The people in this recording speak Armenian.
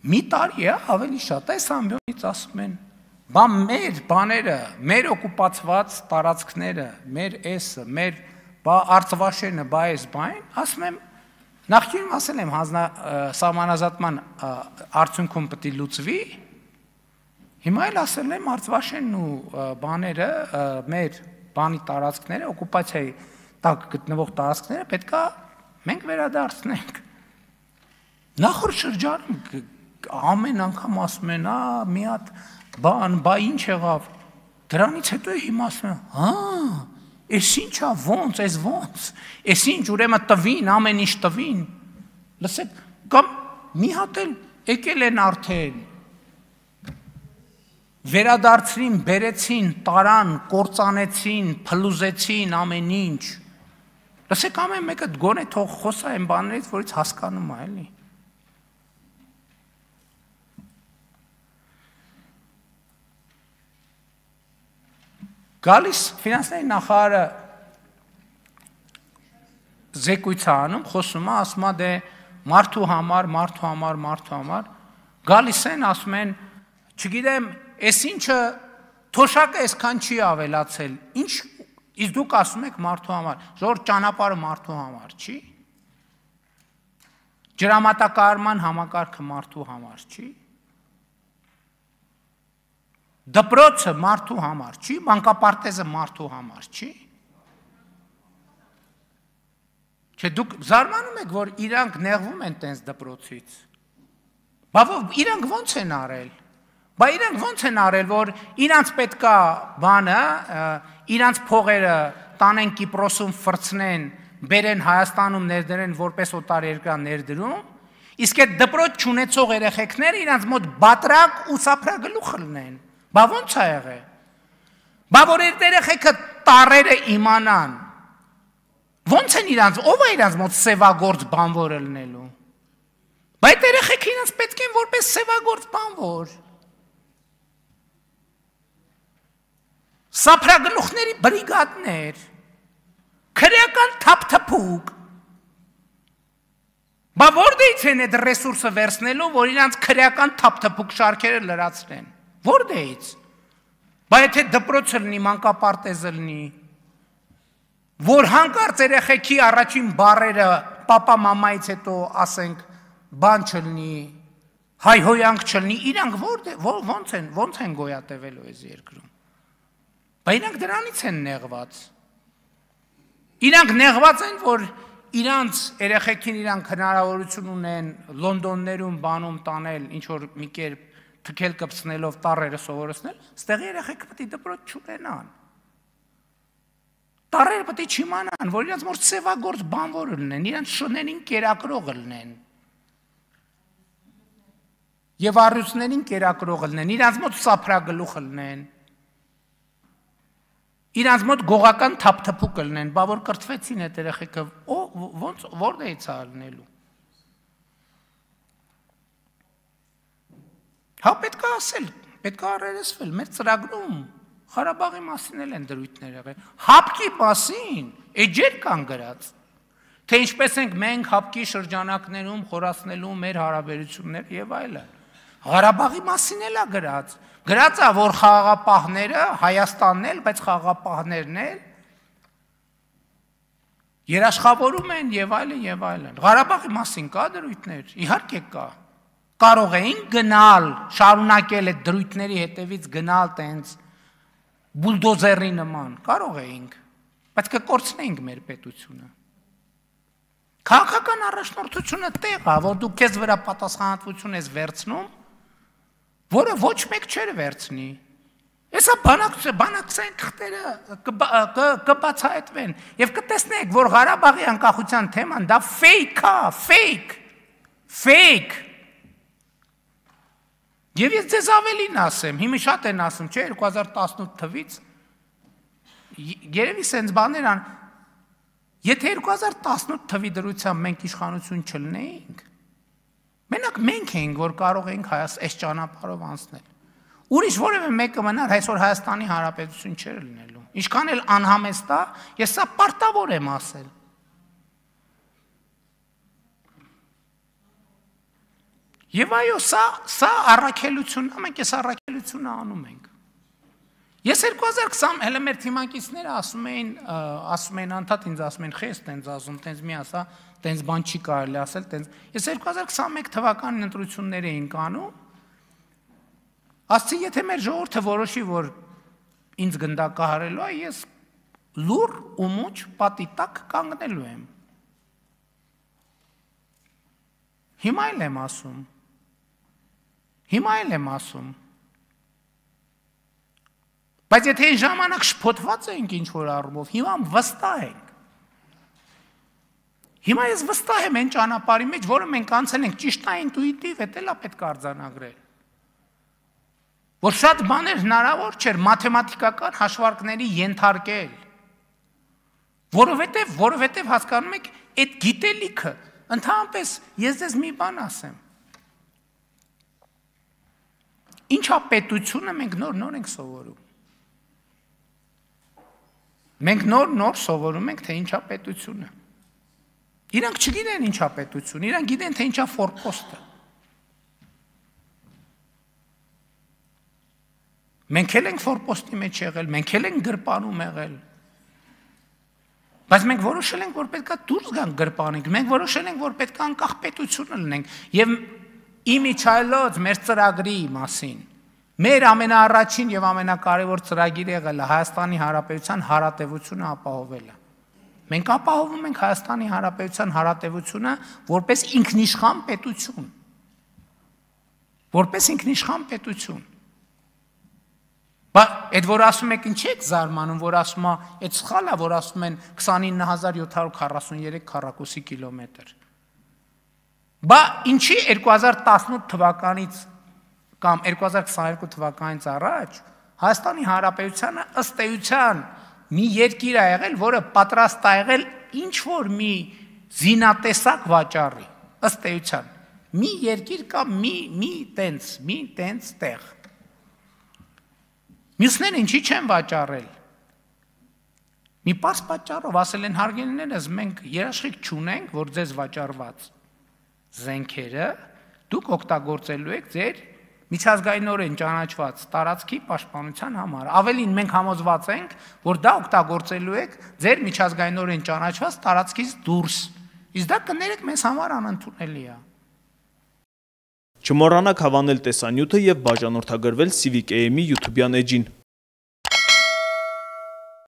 մի տարի է ավելի շատ, այս ամբյոնից ասում են, բա մեր բաները, մեր օկուպացված տարածքները, մեր էսը, մեր արծվաշենը, բա այս բայն, ասում եմ, նախկինում ասել եմ սահմանազատման արդյունքում պետք է լուծվի, հիմա էլ ասել եմ արծվաշենն ու բաները, մեր բանի տարածքները, օկուպացիայի տակ գտնվող տարածքները պետք է մենք վերադարձնենք։ Նախորդ շրջանում ամեն անգամ ասում են, մի հատ բան, բա ինչ եղավ, դրանից հետո հիմա ասում են, ես ինչա, ոնց, ես ոնց, ես ինչ, ուրեմն տվին, ամեն ինչ տվին, լսեք, կամ մի հատ էլ եկել են արդեն, վերադարձրին, բերեցին, տարան, կործանեցին, փլուզեցին ամեն ինչ, լսեք ամեն մեկը գոնե թող խոսա այն բաներից, որից հասկանում է, էլի։ Գալիս ֆինանսների նախարարը զեկույց է անում, խոսում է, ասում է դե մարդու համար, գալիս են, ասում են, չգիտեմ, այս ինչը թոշակը այսքան չի ավելացել, ինչ, իսկ դուք ասում եք մարդու համար, ժողովուրդ ճանապարհը մարդու համար, չի։ Ջրամատակարարման համակարգը մարդու համար, չի։ Դպրոցը մարդու համար, չի, մանկապարտեզը մարդու համար, չի։ Չէ, դուք զարմանում եք, որ իրանք նեղվում են տենց դպրոցից։ Բա իրանք ոնց են արել։ Բա իրանք ոնց են արել, որ իրանք պետքա բանը, իրանք փողերը տանեն Կիպրոսում ֆրցնեն, բերեն Հայաստանում ներդրեն որպես օտարերկրյա ներդրում, իսկ այդ դպրոց չունեցող երեխեքները իրանք մոտ բատրակ ու սափրագլուխ լնեն։ Բա ոնց է եղել։ Բա որ այդ երեխեքը տարերը իմանան։ Ոնց են իրանք, ով է իրանք մոտ սևագործ բանվորը լնելու։ Բա այդ երեխեքը իրանք պետք են որպես սևագործ բանվոր։ Սափրագլուխների բրիգադներ, քրեական թափթփուկ։ Բա որտեղից են այդ ռեսուրսը վերցնելու, որ իրանք քրեական թափթփուկ շարքերը լրացնեն։ Որտեղից։ Բա եթե դպրոցը լինի, մանկապարտեզը լինի, որ հանկարծ երեխեքի առաջին բառերը պապա մամայից հետո ասենք բան չլինի, հայհոյանք չլինի, իրանք ոնց են գոյատևելու այս երկրում։ Բա իրանք դրանից են նեղված։ Իրանք նեղված են, որ իրանց երեխեքին իրանք հնարավորություն ունեն Լոնդոններում բանում տանել, ինչ որ մի կերպ թքել կպցնելով տառերը սովորեցնել, ստեղի երեխեքը պետք է դպրոց չունենան։ Տառերը պետք է չիմանան, որ իրանց մոտ սևագործ բանվոր լինեն, իրանց շներին կերակրող լինեն։ Եվ առյուծներին կերակրող լինեն, իրանց մոտ սափրագլուխ լինեն։ Իրանց մոտ գողական թափթփուկ լինեն, բա որ կրթվեցին այդ երեխեքը, ոնց որտեղից է լինելու։ Հա պետք է ասել, պետք է առերեսվել, մեր ծրագրում Ղարաբաղի մասին էլ են դրույթներ եղել, հապկի մասին էջեր կան գրած, թե ինչպես ենք մենք հապկի շրջանակներում խորացնելու մեր հարաբերություններ եւ այլն։ Ղարաբաղի մասին էլ է գրած, գրած է, որ խաղաղապահները Հայաստանն էլ, բայց խաղաղապահներն էլ երաշխավորում են եւ այլն։ Ղարաբաղի մասին կա դրույթներ, իհարկե կա։ Կարող էինք գնալ, շարունակել այդ դրույթների հետևից գնալ տենց բուլդոզերի նման, կարող էինք, բայց կկորցնեինք մեր պետությունը։ Քաղաքական առաջնորդությունը տեղ է, որ դու քեզ վրա պատասխանատվություն ես վերցնում, որը ոչ մեկ չէր վերցնի։ Հեսա բանակցային թղթերը կբացահայտվեն եւ կտեսնեք, որ Ղարաբաղի անկախության թեման դա ֆեյք է, ֆեյք։ Եվ ես ձեզ ավելին ասեմ, հիմա շատ են ասում, չէ, 2018 թվից, երևի սենց բաներ ան, եթե 2018 թվի դրությամբ մենք իշխանություն չլնեինք, մենակ մենք էինք, որ կարող էինք այս ճանապարհով անցնել։ Ուրիշ որևէ մեկը մնար այսօր Հայաստանի Հանրապետություն չէր լինելու։ Ինչքան էլ անհամեստ է, ես սա պարտավոր եմ ասել։ Եվ այո, սա առաքելությունն է, մենք այս առաքելությունը անում ենք։ Ես 2020 հələ մեր թիմակիցները ասում էին անդադ ինձ ասում են խես տենց ասում, տենց մի ասա, տենց բան չի կարելի ասել, տենց։ Ես 2021 թվականին ընտրություններ էինք անում։ Ասացի, եթե մեր ժողովուրդը որոշի, որ ինձ գնդակահարելու է, ես լուր ու մուճ պատի տակ կանգնելու եմ։ Հիմա էլ եմ ասում։ Բայց եթե այն ժամանակ շփոթված էինք ինչ-որ առումով, հիմա վստահ ենք։ Հիմա ես վստահ եմ այն ճանապարհի մեջ, որը մենք անցել ենք, ճիշտ է, ինտուիտիվ, դա էլ է պետք արձանագրել։ Որ շատ բաներ հնարավոր չէր մաթեմատիկական հաշվարկների ենթարկել։ Որովհետև հասկանում եք, այդ գիտելիքը, ընդհանրապես ես ձեզ մի բան ասեմ։ Ինչա պետությունը մենք նոր ենք սովորում։ Մենք նոր սովորում ենք, թե ինչա պետությունը։ Իրանք չգիտեն ինչա պետությունը, իրանք գիտեն, թե ինչա ֆորպոստը։ Մենք էլ ենք ֆորպոստի մեջ եղել, մենք էլ ենք գրպանում եղել։ Բայց մենք որոշել ենք, որ պետքա դուրս գանք գրպանից, մենք որոշել ենք, որ պետքա անկախ պետություն լինենք, եւ իմիջայլոց մեր ծրագրի մասին, մեր ամենաառաջին եւ ամենակարևոր ծրագիրը եղել է Հայաստանի Հանրապետության հարատեվությունը ապահովելը։ Մենք ապահովում ենք Հայաստանի Հանրապետության հարատեվությունը որպես ինքնիշխան պետություն։ Որպես ինքնիշխան պետություն։ Բայց այդ որ ասում եք ինչի եք զարմանում, որ ասում է, այդ սխալ է, որ ասում են 29743 քառակուսի կիլոմետր։ Բա ինչի 2018 թվականից կամ 2022 թվականից առաջ Հայաստանի Հանրապետությանը ըստ էության մի երկիր է եղել, որը պատրաստ է եղել ինչ-որ մի զինատեսակ վաճառի, ըստ էության։ Մի երկիր կամ մի տենց տեղ։ Մյուսները ինչի չեն վաճառել։ Մի պարզ պատճառով ասել են հարգելիներս, մենք երաշխիք չունենք, որ ձեզ վաճառված զենքերը դուք օգտագործելու եք ձեր միջազգայինորեն ճանաչված տարածքի պաշտպանության համար։ Ավելին մենք համոզված ենք, որ դա օգտագործելու եք ձեր միջազգայինորեն ճանաչված տարածքից դուրս։ Իսկ դա կներեք մեզ համար անընդունելի է։ Չմոռանաք հավանել տեսանյութը և բաժանորդագրվել Civic AM-ի YouTube-յան էջին։